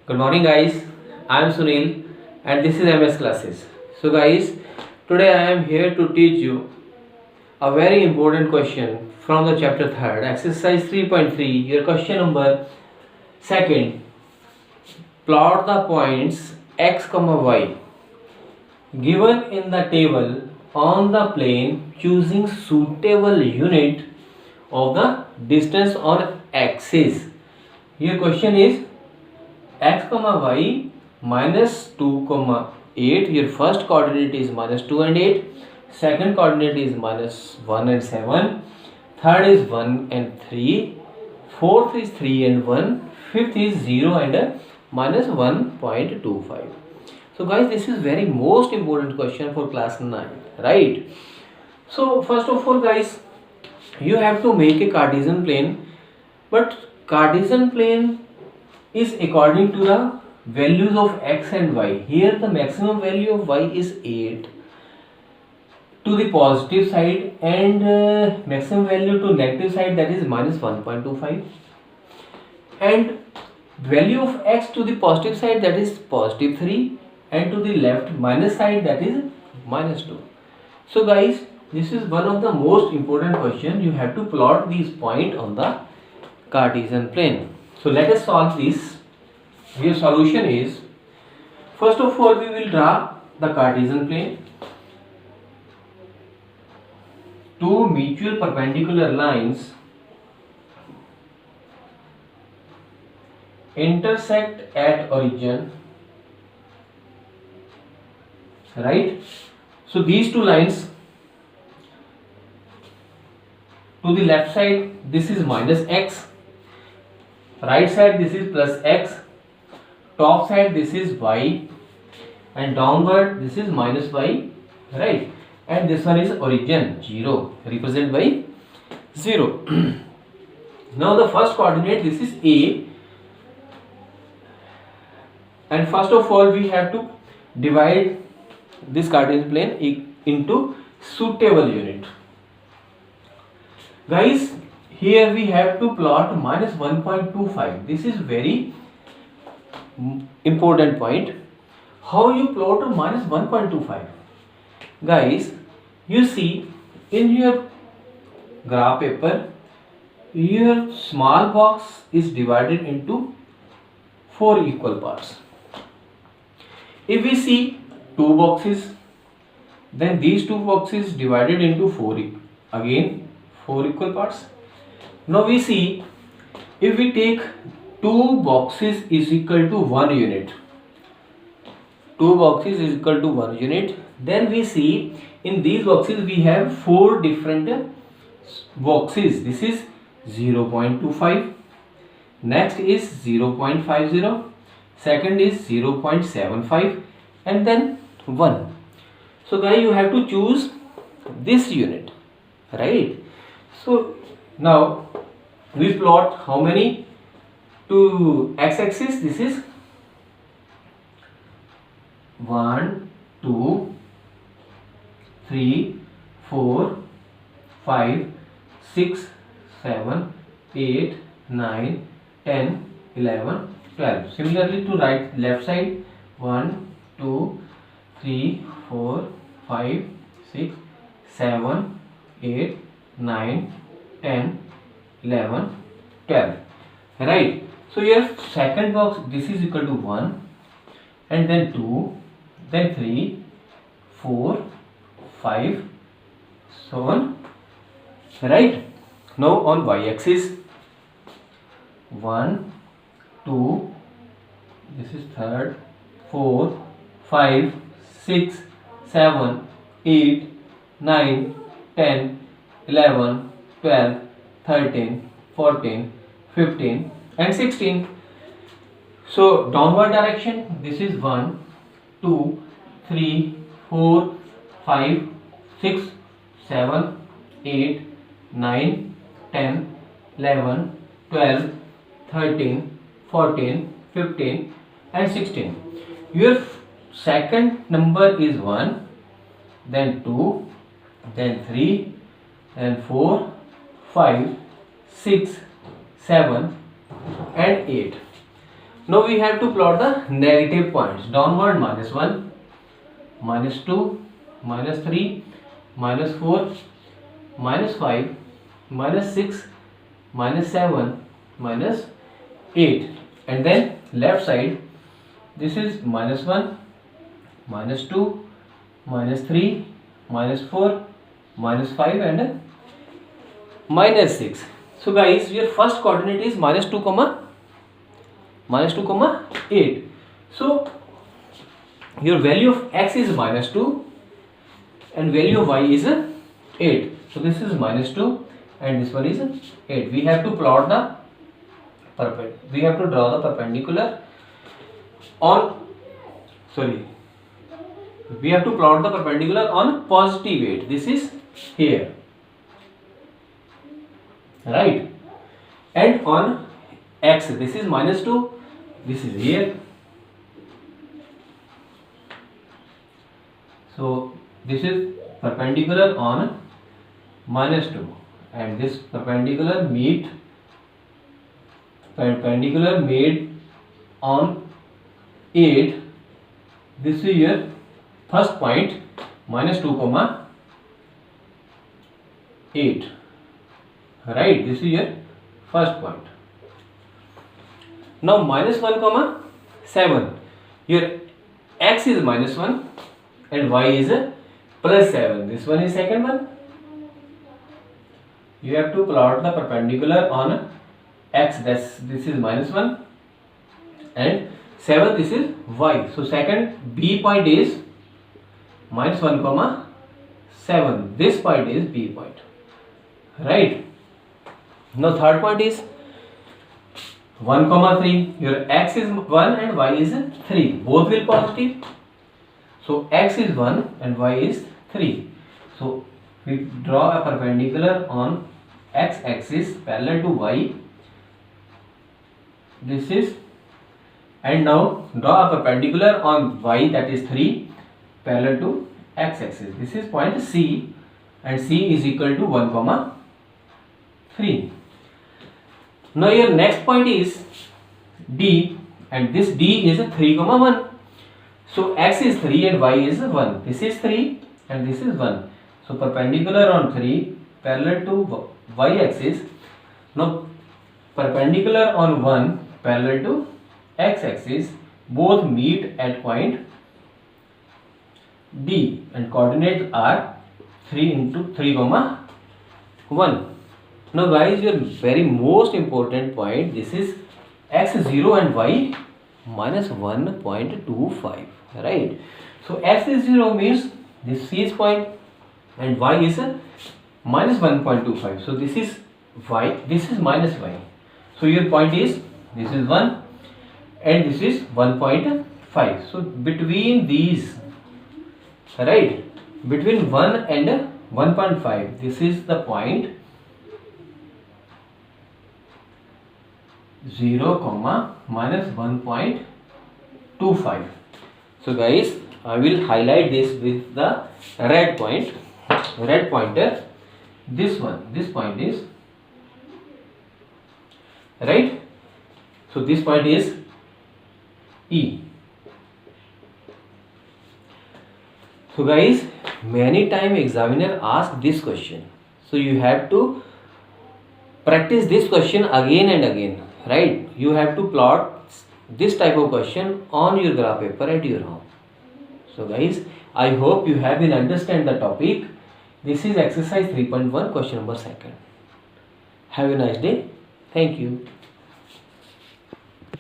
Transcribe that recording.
Good morning, guys. I am Sunil, and this is MS Classes. So, guys, today I am here to teach you a very important question from the chapter 3rd, exercise 3.3. Your question number second. Plot the points x, y given in the table on the plane choosing suitable unit of the distance on axis. Your question is x, y minus 2, 8. Your first coordinate is minus 2 and 8. Second coordinate is minus 1 and 7. Third is 1 and 3. Fourth is 3 and 1. Fifth is 0 and minus 1.25. So guys, this is very most important question for class 9, right? So first of all, guys, you have to make a Cartesian plane, but Cartesian plane is according to the values of x and y. Here the maximum value of y is 8 to the positive side, and maximum value to negative side, that is minus 1.25, and value of x to the positive side, that is positive 3, and to the left minus side, that is minus 2. So guys, this is one of the most important question. You have to plot these points on the Cartesian plane. So let us solve this. Your solution is, first of all, we will draw the Cartesian plane. Two mutual perpendicular lines intersect at origin, right? So these two lines, to the left side this is minus x, right side this is plus x, top side this is y, and downward this is minus y, right? And this one is origin 0, represented by 0. Now the first coordinate, this is a, and first of all we have to divide this Cartesian plane into suitable unit. Guys, here we have to plot minus 1.25. This is very important point. How you plot a minus 1.25? Guys, you see in your graph paper, your small box is divided into 4 equal parts. If we see 2 boxes, then these 2 boxes divided into 4 equal parts. Now we see, if we take 2 boxes is equal to 1 unit, 2 boxes is equal to 1 unit, then we see in these boxes we have 4 different boxes. This is 0.25, next is 0.50, second is 0.75, and then 1. So guys, you have to choose this unit, right? So now we plot how many to x-axis. This is 1, 2, 3, 4, 5, 6, 7, 8, 9, 10, 11, 12. Similarly to left side, 1, 2, 3, 4, 5, 6, 7, 8, 9, 10, 11, 12. Right. So your second box, this is equal to 1, and then 2, then 3, 4, 5, so on. Right. Now on y-axis, 1, 2, this is third, 4, 5, 6, 7, 8, 9, 10, 11, 12, 13, 14, 15, and 16. So downward direction, this is 1, 2, 3, 4, 5, 6, 7, 8, 9, 10, 11, 12, 13, 14, 15, and 16. Your second number is 1, then 2, then 3, then 4, 5, 6, 7, and 8. Now we have to plot the negative points. Downward -1, -2, -3, -4, -5, -6, -7, -8, and then left side this is -1, -2, -3, -4, -5 and -6. So guys, your first coordinate is -2, -8. So your value of x is -2 and value of y is 8. So this is -2 and this one is 8. We have to plot the we have to draw the perpendicular on we have to plot the perpendicular on positive 8. This is here, right? And on x, this is -2, this is here. So this is perpendicular on -2 and this perpendicular made on 8. This is your first point, -2, 8, right? This is your first point. Now -1, 7. Your x is -1 and y is +7. This one is second one. You have to plot the perpendicular on x. This is -1 and 7. This is y. So second B point is -1, 7. This point is B point, right? Now third point is 1, 3. Your x is 1 and y is 3. Both will positive. So x is 1 and y is 3. So we draw a perpendicular on x axis parallel to y. This is, and now draw a perpendicular on y, that is 3, parallel to x axis. This is point C and C is equal to 1, 3. Now your next point is D and this D is 3, 1. So x is 3 and y is 1. This is 3 and this is 1. So perpendicular on 3 parallel to y axis. Now perpendicular on 1 parallel to x axis, both meet at point D and coordinates are 3 into 3, 1. Now guys, your very most important point, this is x 0 and y -1.25, right? So x is 0 means this is point and y is -1.25. So this is y, this is -y. So your point is, this is 1 and this is 1.5. So between these, right, between 1 and 1.5, this is the point 0, -1.25. So guys, I will highlight this with the red pointer. This point is, right? So this point is E. So guys, many time examiner ask this question. So you have to practice this question again and again, right? You have to plot this type of question on your graph paper at your home. So guys, I hope you have been understand the topic. This is exercise 3.1, question number 2. Have a nice day. Thank you.